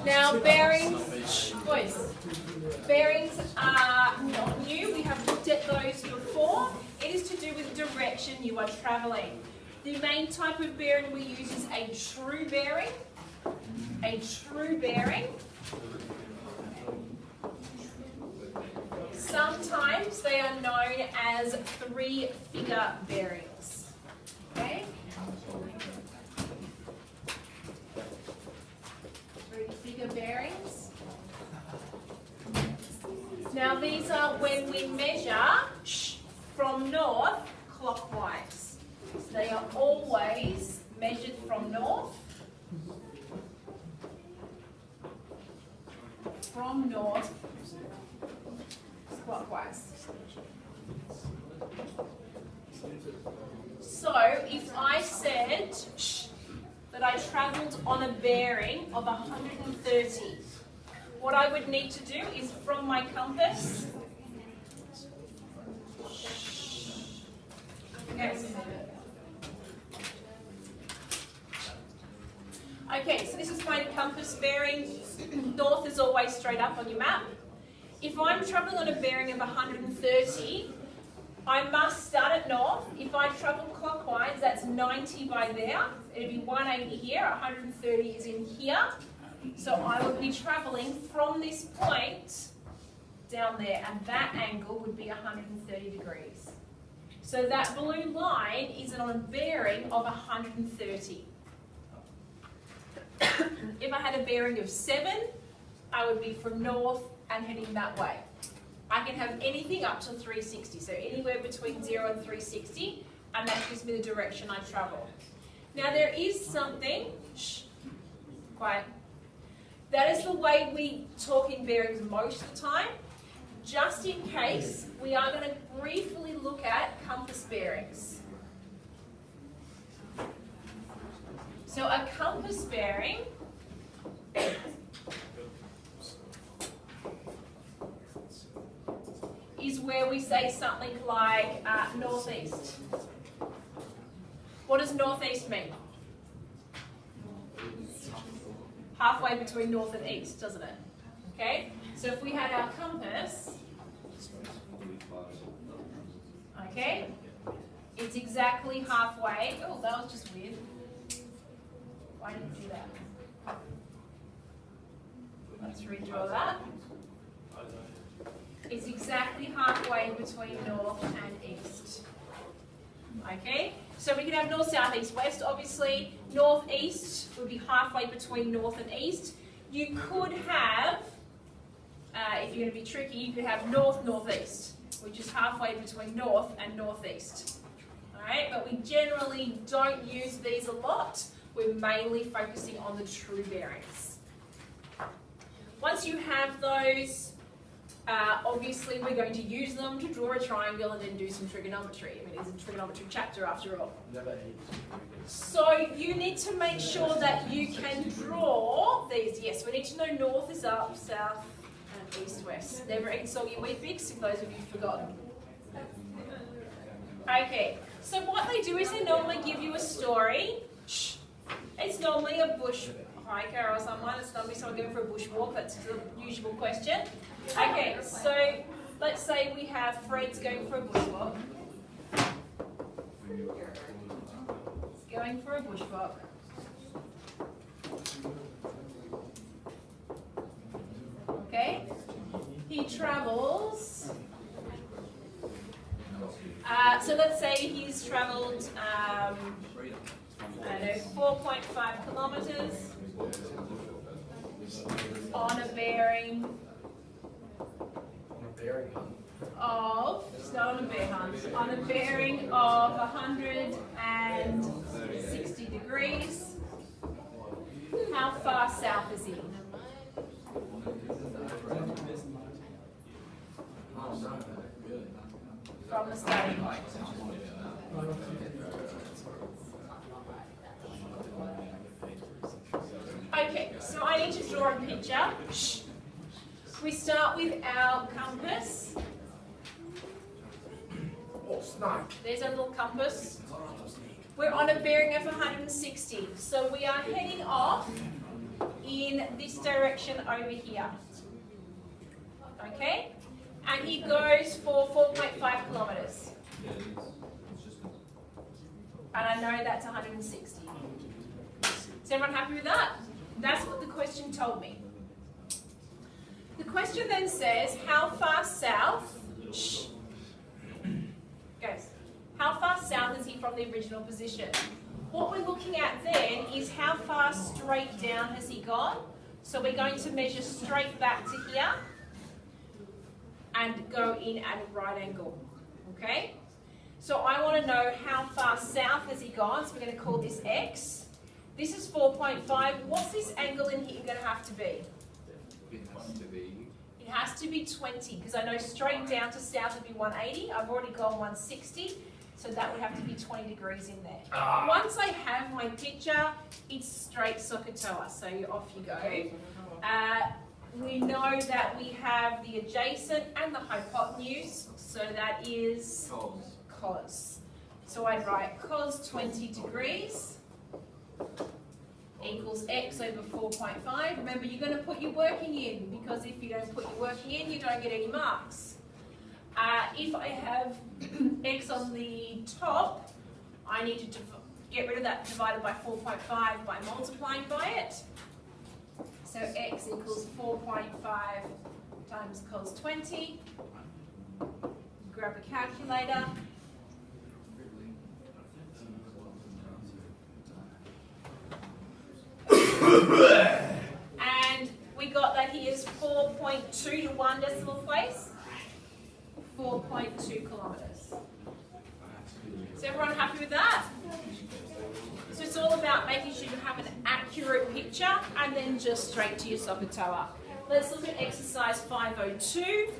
Now bearings, boys, bearings are not new. We have looked at those before. It is to do with direction you are travelling. The main type of bearing we use is a true bearing. A true bearing. Sometimes they are known as three-figure bearings. Okay? Three-figure bearings. Now these are when we measure from north clockwise. So they are always measured from north. From north clockwise. So if I said that I travelled on a bearing of 130, what I would need to do is from my compass, okay, so this is my compass bearing. North is always straight up on your map. If I'm travelling on a bearing of 130, I must start at north. If I travel clockwise, that's 90 by there. It'd be 180 here, 130 is in here. So I would be travelling from this point down there, and that angle would be 130 degrees. So that blue line is on a bearing of 130. If I had a bearing of 7, I would be from north and heading that way. I can have anything up to 360, so anywhere between 0 and 360, and that gives me the direction I travel. Now there is something, quiet. That is the way we talk in bearings most of the time. Just in case, we are going to briefly look at compass bearings. So a compass bearing is where we say something like northeast. What does northeast mean? Halfway between north and east, doesn't it? Okay, so if we had our compass, okay, it's exactly halfway. Oh, that was just weird. Why did it do that? Let's redraw that. It's exactly halfway between north and east. Okay, so we can have north, south, east, west. Obviously, north, east would be halfway between north and east. You could have, if you're going to be tricky, you could have north, northeast, which is halfway between north and northeast. Alright, but we generally don't use these a lot. We're mainly focusing on the true bearings. Once you have those, obviously we're going to use them to draw a triangle and then do some trigonometry. I mean, it's a trigonometry chapter after all. So you need to make sure that you can draw these. Yes, we need to know north is up, south, and east, west. Never eat soggy wheat bix, if those of you have forgotten. Okay, so what they do is they normally give you a story. It's normally a bush hiker or someone. It's normally someone going for a bushwalk. That's the usual question. Okay, so let's say we have Fred's going for a bushwalk. He's going for a bushwalk. Okay, he travels. So let's say he's travelled, I don't know, 4.5 kilometres on a bearing of, it's not on a bear hunt, on a bearing of 160 degrees. How far south is he? From the starting point. Okay, so I need to draw a picture. We start with our compass. There's our little compass. We're on a bearing of 160, so we are heading off in in this direction over here. Okay? And he goes for 4.5 kilometres. And I know that's 160. Is everyone happy with that? That's what the question told me. The question then says, how far south, how far south is he from the original position? What we're looking at then is how far straight down has he gone. So we're going to measure straight back to here and go in at a right angle, okay? So I want to know how far south has he gone, so we're going to call this X. This is 4.5. What's this angle in here going to have to be? It has to be 20, because I know straight down to south would be 180. I've already gone 160, so that would have to be 20 degrees in there. Once I have my picture, it's straight SOHCAHTOA, so off you go. We know that we have the adjacent and the hypotenuse, so that is cos. So I'd write cos 20 degrees equals x over 4.5. Remember, you're going to put your working in, because if you don't put your working in, you don't get any marks. If I have x on the top, I need to get rid of that divided by 4.5 by multiplying by it. So x equals 4.5 times cos 20. Grab a calculator. And we got that he is 4.2 to 1 decimal place. 4.2 kilometres. Is everyone happy with that? So it's all about making sure you have an accurate picture and then just straight to your SOHCAHTOA. Let's look at exercise 502.